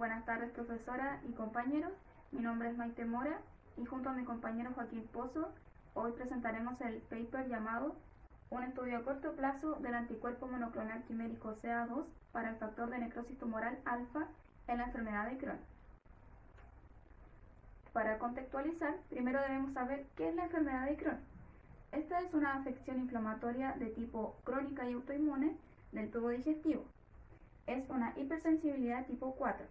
Buenas tardes, profesora y compañeros. Mi nombre es Maite Mora y junto a mi compañero Joaquín Pozo, hoy presentaremos el paper llamado Un estudio a corto plazo del anticuerpo monoclonal quimérico CA2 para el factor de necrosis tumoral alfa en la enfermedad de Crohn. Para contextualizar, primero debemos saber qué es la enfermedad de Crohn. Esta es una afección inflamatoria de tipo crónica y autoinmune del tubo digestivo. Es una hipersensibilidad tipo 4.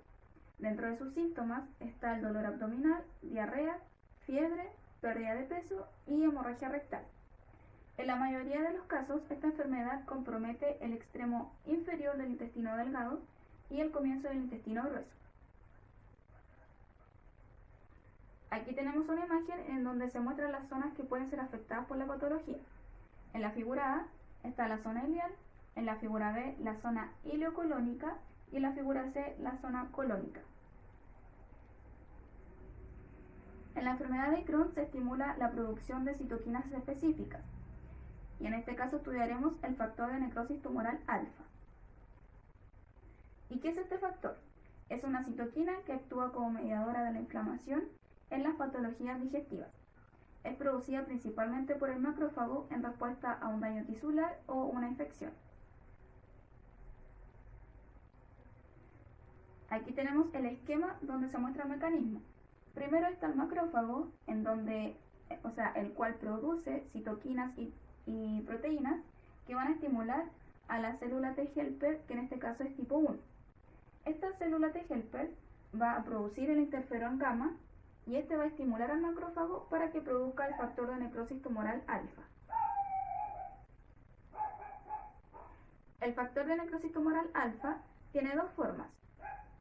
Dentro de sus síntomas está el dolor abdominal, diarrea, fiebre, pérdida de peso y hemorragia rectal. En la mayoría de los casos, esta enfermedad compromete el extremo inferior del intestino delgado y el comienzo del intestino grueso. Aquí tenemos una imagen en donde se muestran las zonas que pueden ser afectadas por la patología. En la figura A está la zona ileal, en la figura B la zona ileocolónica y en la figura C la zona colónica. En la enfermedad de Crohn se estimula la producción de citoquinas específicas y en este caso estudiaremos el factor de necrosis tumoral alfa. ¿Y qué es este factor? Es una citoquina que actúa como mediadora de la inflamación en las patologías digestivas. Es producida principalmente por el macrófago en respuesta a un daño tisular o una infección. Aquí tenemos el esquema donde se muestra el mecanismo. Primero está el macrófago, el cual produce citoquinas y proteínas que van a estimular a la célula T helper, que en este caso es tipo 1. Esta célula T helper va a producir el interferón gamma y este va a estimular al macrófago para que produzca el factor de necrosis tumoral alfa. El factor de necrosis tumoral alfa tiene dos formas.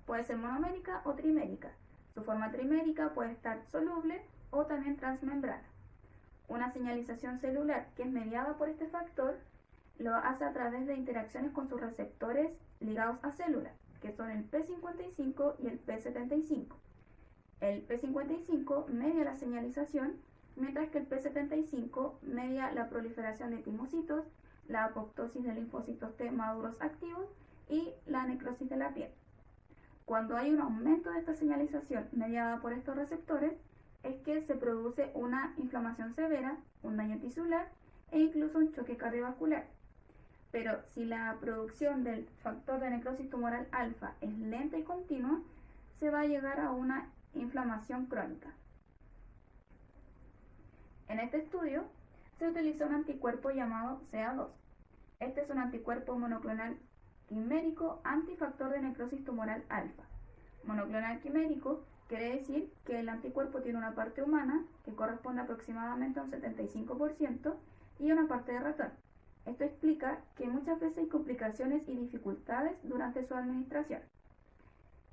Puede ser monomérica o trimérica. Su forma trimérica puede estar soluble o también transmembrana. Una señalización celular que es mediada por este factor lo hace a través de interacciones con sus receptores ligados a células, que son el P55 y el P75. El P55 media la señalización, mientras que el P75 media la proliferación de timocitos, la apoptosis de linfocitos T maduros activos y la necrosis de la piel. Cuando hay un aumento de esta señalización mediada por estos receptores, es que se produce una inflamación severa, un daño tisular e incluso un choque cardiovascular. Pero si la producción del factor de necrosis tumoral alfa es lenta y continua, se va a llegar a una inflamación crónica. En este estudio se utilizó un anticuerpo llamado CA2. Este es un anticuerpo monoclonal quimérico antifactor de necrosis tumoral alfa. Monoclonal quimérico quiere decir que el anticuerpo tiene una parte humana, que corresponde aproximadamente a un 75%, y una parte de ratón. Esto explica que muchas veces hay complicaciones y dificultades durante su administración.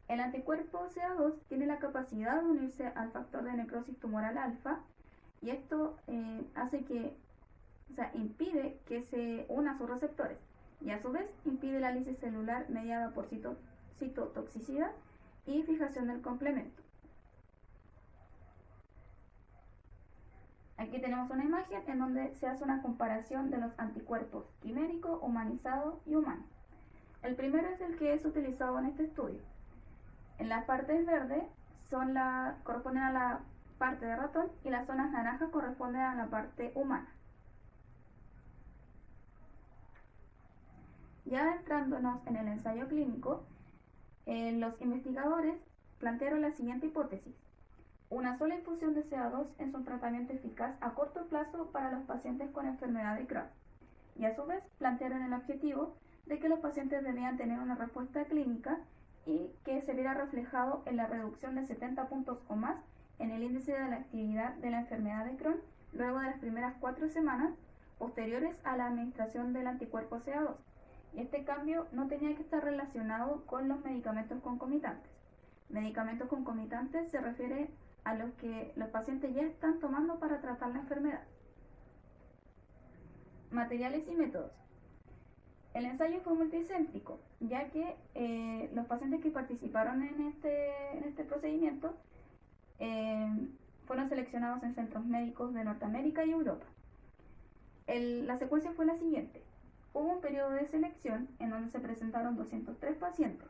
El anticuerpo CA2 tiene la capacidad de unirse al factor de necrosis tumoral alfa y esto impide que se una a sus receptores y a su vez impide la lisis celular mediada por citotoxicidad y fijación del complemento. Aquí tenemos una imagen en donde se hace una comparación de los anticuerpos quimérico, humanizado y humano. El primero es el que es utilizado en este estudio. En las partes verdes corresponden a la parte de ratón y las zonas naranjas corresponden a la parte humana. Ya adentrándonos en el ensayo clínico, los investigadores plantearon la siguiente hipótesis. Una sola infusión de CA2 es un tratamiento eficaz a corto plazo para los pacientes con enfermedad de Crohn. Y a su vez plantearon el objetivo de que los pacientes debían tener una respuesta clínica y que se viera reflejado en la reducción de 70 puntos o más en el índice de la actividad de la enfermedad de Crohn luego de las primeras 4 semanas posteriores a la administración del anticuerpo CA2. Y este cambio no tenía que estar relacionado con los medicamentos concomitantes. Medicamentos concomitantes se refiere a los que los pacientes ya están tomando para tratar la enfermedad. Materiales y métodos. El ensayo fue multicéntrico, ya que los pacientes que participaron en este procedimiento fueron seleccionados en centros médicos de Norteamérica y Europa. La secuencia fue la siguiente. Hubo un periodo de selección en donde se presentaron 203 pacientes.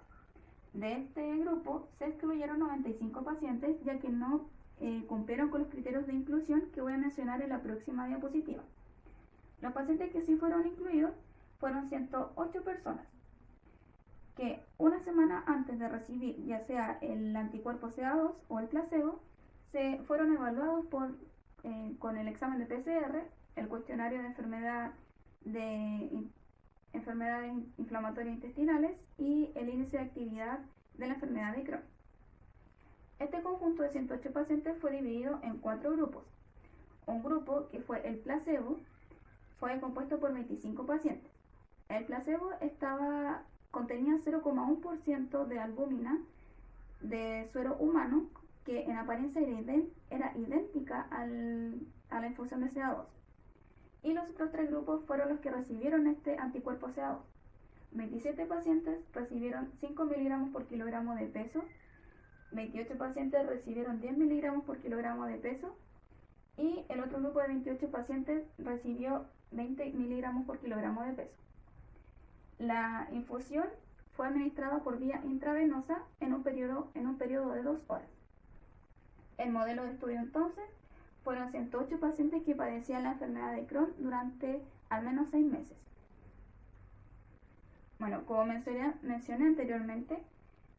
De este grupo se excluyeron 95 pacientes ya que no cumplieron con los criterios de inclusión que voy a mencionar en la próxima diapositiva. Los pacientes que sí fueron incluidos fueron 108 personas que una semana antes de recibir ya sea el anticuerpo CA2 o el placebo se fueron evaluados con el examen de PCR, el cuestionario de enfermedades inflamatorias intestinales y el índice de actividad de la enfermedad de Crohn. Este conjunto de 108 pacientes fue dividido en 4 grupos. Un grupo, que fue el placebo, fue compuesto por 25 pacientes. El placebo contenía 0,1% de albúmina de suero humano, que en apariencia era idéntica a la infusión de CA2. Y los otros 3 grupos fueron los que recibieron este anticuerpo CA2. 27 pacientes recibieron 5 miligramos por kilogramo de peso, 28 pacientes recibieron 10 miligramos por kilogramo de peso y el otro grupo de 28 pacientes recibió 20 miligramos por kilogramo de peso. La infusión fue administrada por vía intravenosa en un periodo de 2 horas. El modelo de estudio entonces fueron 108 pacientes que padecían la enfermedad de Crohn durante al menos 6 meses. Bueno, como mencioné anteriormente,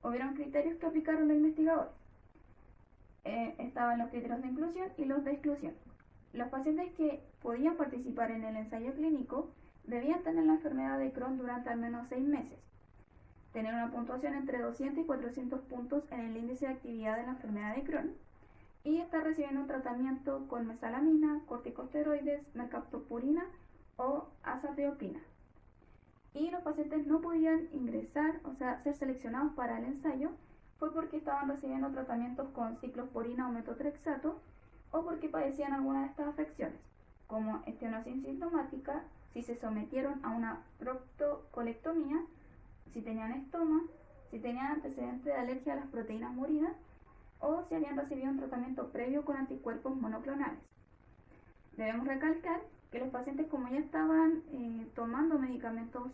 hubieron criterios que aplicaron los investigadores. Estaban los criterios de inclusión y los de exclusión. Los pacientes que podían participar en el ensayo clínico debían tener la enfermedad de Crohn durante al menos 6 meses, tener una puntuación entre 200 y 400 puntos en el índice de actividad de la enfermedad de Crohn y estar recibiendo un tratamiento con mesalamina, corticosteroides, mercaptopurina o azathioprina. Y los pacientes no podían ingresar, o sea, ser seleccionados para el ensayo, fue porque estaban recibiendo tratamientos con ciclosporina o metotrexato o porque padecían alguna de estas afecciones, como estenosis sintomática, si se sometieron a una proctocolectomía, si tenían estoma, si tenían antecedentes de alergia a las proteínas murinas o si habían recibido un tratamiento previo con anticuerpos monoclonales. Debemos recalcar que los pacientes, como ya estaban tomando medicamentos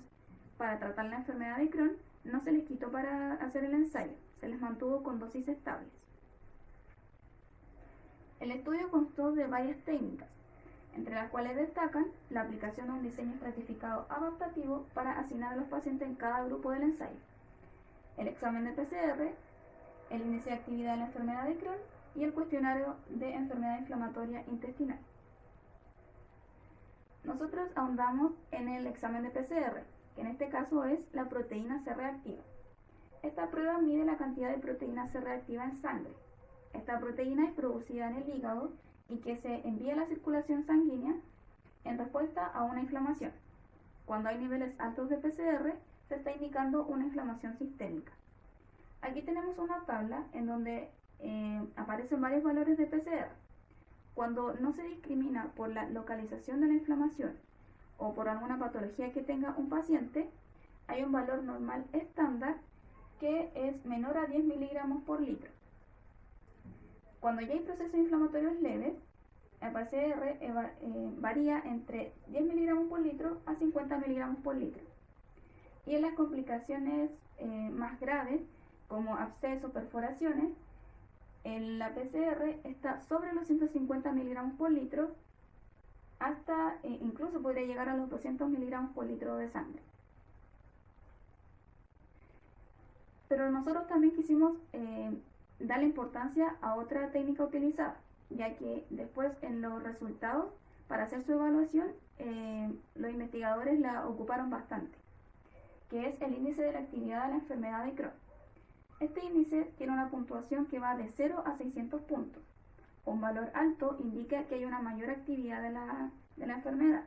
para tratar la enfermedad de Crohn, no se les quitó para hacer el ensayo, se les mantuvo con dosis estables. El estudio constó de varias técnicas, entre las cuales destacan la aplicación de un diseño estratificado adaptativo para asignar a los pacientes en cada grupo del ensayo, el examen de PCR, el índice de actividad de la enfermedad de Crohn y el cuestionario de enfermedad inflamatoria intestinal. Nosotros ahondamos en el examen de PCR, que en este caso es la proteína C reactiva. Esta prueba mide la cantidad de proteína C reactiva en sangre. Esta proteína es producida en el hígado y que se envía a la circulación sanguínea en respuesta a una inflamación. Cuando hay niveles altos de PCR, se está indicando una inflamación sistémica. Aquí tenemos una tabla en donde aparecen varios valores de PCR. Cuando no se discrimina por la localización de la inflamación o por alguna patología que tenga un paciente, hay un valor normal estándar que es menor a 10 miligramos por litro. Cuando ya hay procesos inflamatorios leves, el PCR varía entre 10 miligramos por litro a 50 miligramos por litro. Y en las complicaciones más graves, como abscesos, perforaciones, la PCR está sobre los 150 miligramos por litro, hasta incluso podría llegar a los 200 miligramos por litro de sangre. Pero nosotros también quisimos darle importancia a otra técnica utilizada, ya que después en los resultados, para hacer su evaluación, los investigadores la ocuparon bastante, que es el índice de la actividad de la enfermedad de Crohn. Este índice tiene una puntuación que va de 0 a 600 puntos. Un valor alto indica que hay una mayor actividad de la enfermedad.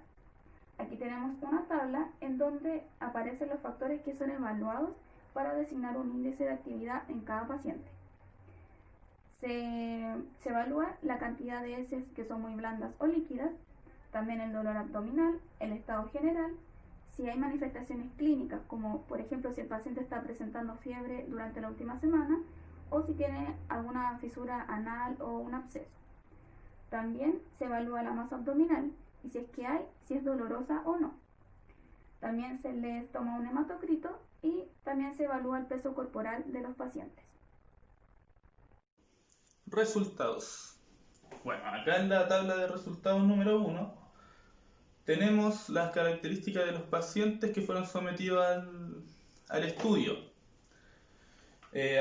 Aquí tenemos una tabla en donde aparecen los factores que son evaluados para designar un índice de actividad en cada paciente. Se evalúa la cantidad de heces que son muy blandas o líquidas, también el dolor abdominal, el estado general, si hay manifestaciones clínicas, como por ejemplo si el paciente está presentando fiebre durante la última semana o si tiene alguna fisura anal o un absceso. También se evalúa la masa abdominal y si es que hay, si es dolorosa o no. También se les toma un hematocrito y también se evalúa el peso corporal de los pacientes. Resultados. Bueno, acá en la tabla de resultados número 1 tenemos las características de los pacientes que fueron sometidos al estudio.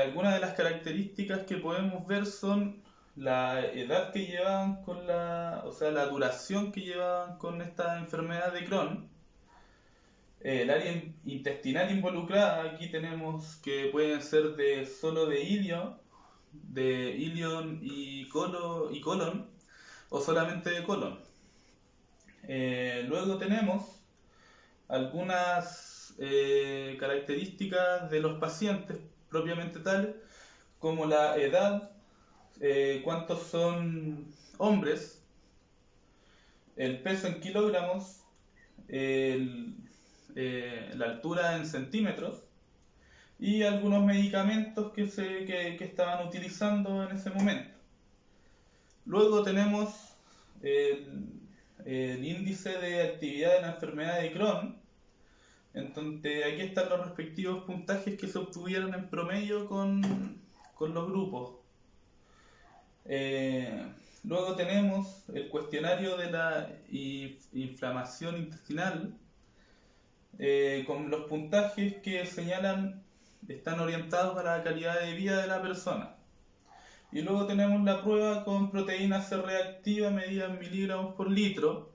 Algunas de las características que podemos ver son la edad que llevaban o sea, la duración que llevaban con esta enfermedad de Crohn. El área intestinal involucrada, aquí tenemos que pueden ser solo de ilio, de ilion y colon, o solamente de colon. Luego tenemos algunas características de los pacientes propiamente tales, como la edad, cuántos son hombres, el peso en kilogramos, la altura en centímetros y algunos medicamentos que estaban utilizando en ese momento. Luego tenemos el índice de actividad de la enfermedad de Crohn. Entonces aquí están los respectivos puntajes que se obtuvieron en promedio con los grupos. Luego tenemos el cuestionario de la inflamación intestinal, con los puntajes que señalan están orientados a la calidad de vida de la persona. Y luego tenemos la prueba con proteína C reactiva medida en miligramos por litro.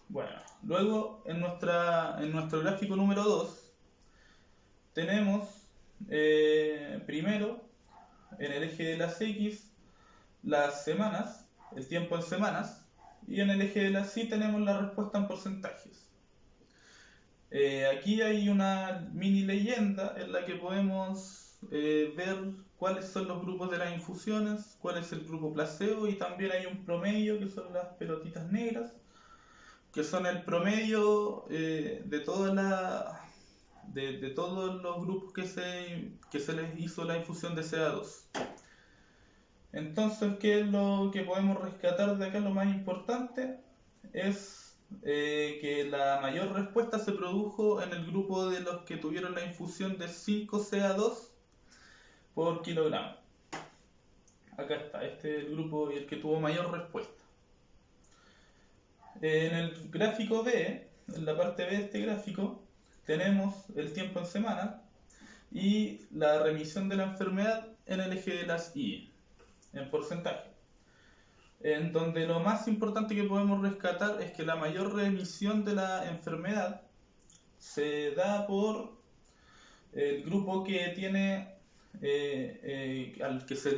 Bueno, luego en nuestro gráfico número 2 tenemos primero en el eje de las X las semanas, el tiempo en semanas, y en el eje de las Y tenemos la respuesta en porcentajes. Aquí hay una mini leyenda en la que podemos ver cuáles son los grupos de las infusiones, cuál es el grupo placebo, y también hay un promedio que son las pelotitas negras, que son el promedio de todos los grupos que se les hizo la infusión de CA2. Entonces, ¿qué es lo que podemos rescatar de acá? Lo más importante es que la mayor respuesta se produjo en el grupo de los que tuvieron la infusión de 5 CA2 por kilogramo. Acá está, este es el grupo y el que tuvo mayor respuesta. En el gráfico B, en la parte B de este gráfico, tenemos el tiempo en semanas y la remisión de la enfermedad en el eje de las Y, en porcentaje. En donde lo más importante que podemos rescatar es que la mayor remisión de la enfermedad se da por el grupo que tiene al que se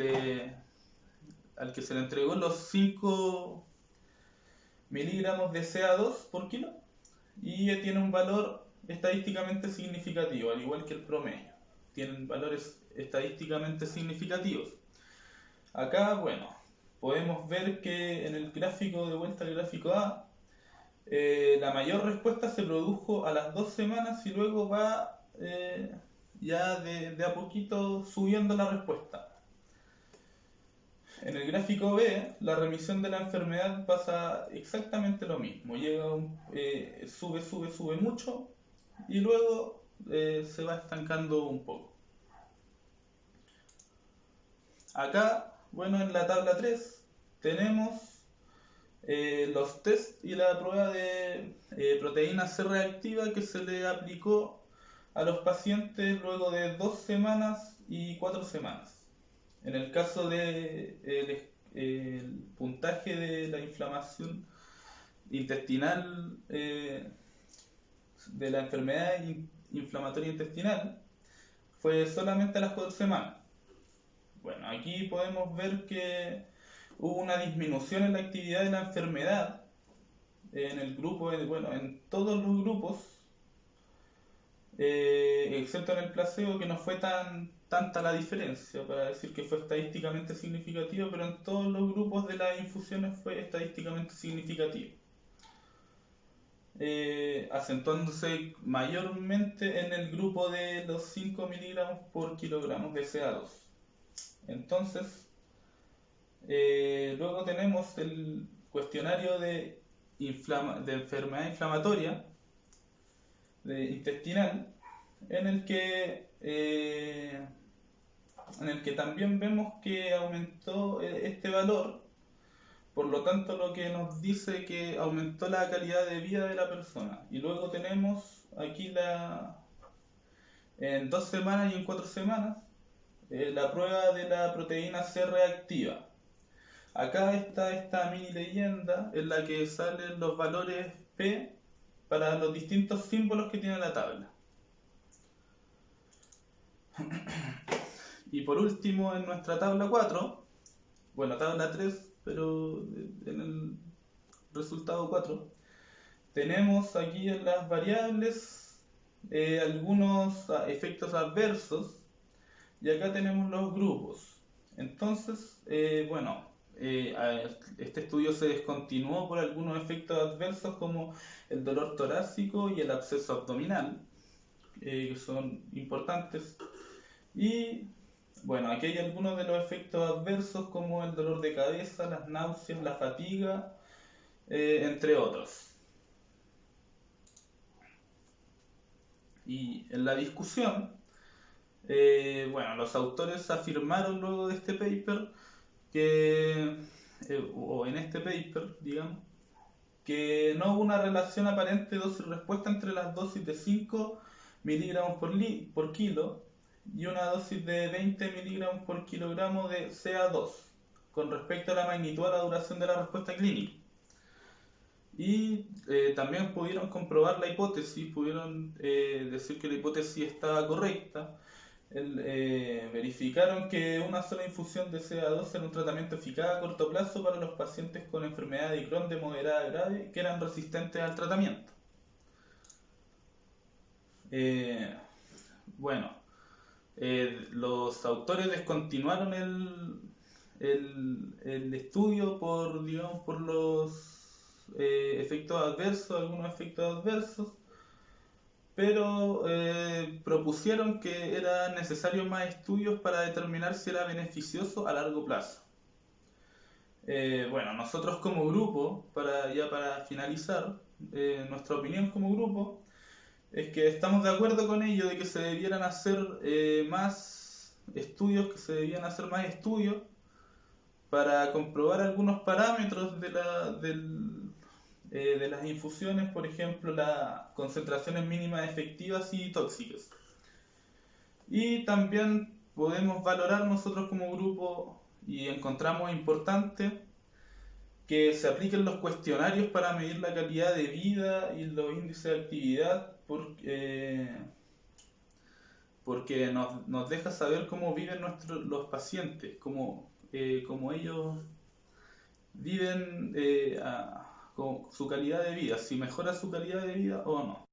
le entregó los 5 miligramos de CA2 por kilo y tiene un valor estadísticamente significativo, al igual que el promedio. Tienen valores estadísticamente significativos. Acá, bueno, podemos ver que en el gráfico, de vuelta al gráfico A, la mayor respuesta se produjo a las 2 semanas y luego va ya de a poquito subiendo la respuesta. En el gráfico B, la remisión de la enfermedad pasa exactamente lo mismo. Sube mucho y luego se va estancando un poco. Acá, bueno, en la tabla 3 tenemos los test y la prueba de proteína C reactiva que se le aplicó a los pacientes luego de 2 semanas y 4 semanas. En el caso de el puntaje de la inflamación intestinal, de la enfermedad inflamatoria intestinal, fue solamente a las 4 semanas. Bueno, aquí podemos ver que hubo una disminución en la actividad de la enfermedad en el grupo, en todos los grupos, excepto en el placebo, que no fue tanta la diferencia para decir que fue estadísticamente significativo, pero en todos los grupos de las infusiones fue estadísticamente significativo, acentuándose mayormente en el grupo de los 5 miligramos por kilogramos de CA2. Entonces, luego tenemos el cuestionario de de enfermedad inflamatoria intestinal, en el que también vemos que aumentó este valor. Por lo tanto, lo que nos dice que aumentó la calidad de vida de la persona. Y luego tenemos aquí en 2 semanas y en 4 semanas la prueba de la proteína C reactiva. Acá está esta mini leyenda en la que salen los valores P para los distintos símbolos que tiene la tabla. Y por último, en nuestra tabla 4, bueno, tabla 3, pero en el resultado 4, tenemos aquí en las variables algunos efectos adversos, y acá tenemos los grupos. Entonces, este estudio se descontinuó por algunos efectos adversos como el dolor torácico y el absceso abdominal, que son importantes. Y bueno, aquí hay algunos de los efectos adversos como el dolor de cabeza, las náuseas, la fatiga, entre otros. Y en la discusión, los autores afirmaron luego de este paper o en este paper, digamos, que no hubo una relación aparente dosis-respuesta entre las dosis de 5 miligramos por kilo y una dosis de 20 miligramos por kilogramo de CA2 con respecto a la magnitud a la duración de la respuesta clínica. Y también pudieron comprobar la hipótesis, pudieron decir que la hipótesis estaba correcta. Verificaron que una sola infusión de CA2 era un tratamiento eficaz a corto plazo para los pacientes con enfermedad de Crohn de moderada a grave que eran resistentes al tratamiento. Los autores descontinuaron el estudio por los efectos adversos, algunos efectos adversos, pero propusieron que eran necesarios más estudios para determinar si era beneficioso a largo plazo. Nosotros como grupo, para finalizar, nuestra opinión como grupo es que estamos de acuerdo con ello de que se debieran hacer más estudios, para comprobar algunos parámetros de las infusiones, por ejemplo, las concentraciones mínimas efectivas y tóxicas. Y también podemos valorar nosotros como grupo y encontramos importante que se apliquen los cuestionarios para medir la calidad de vida y los índices de actividad, porque nos deja saber cómo viven los pacientes, cómo ellos viven con su calidad de vida, si mejora su calidad de vida o no.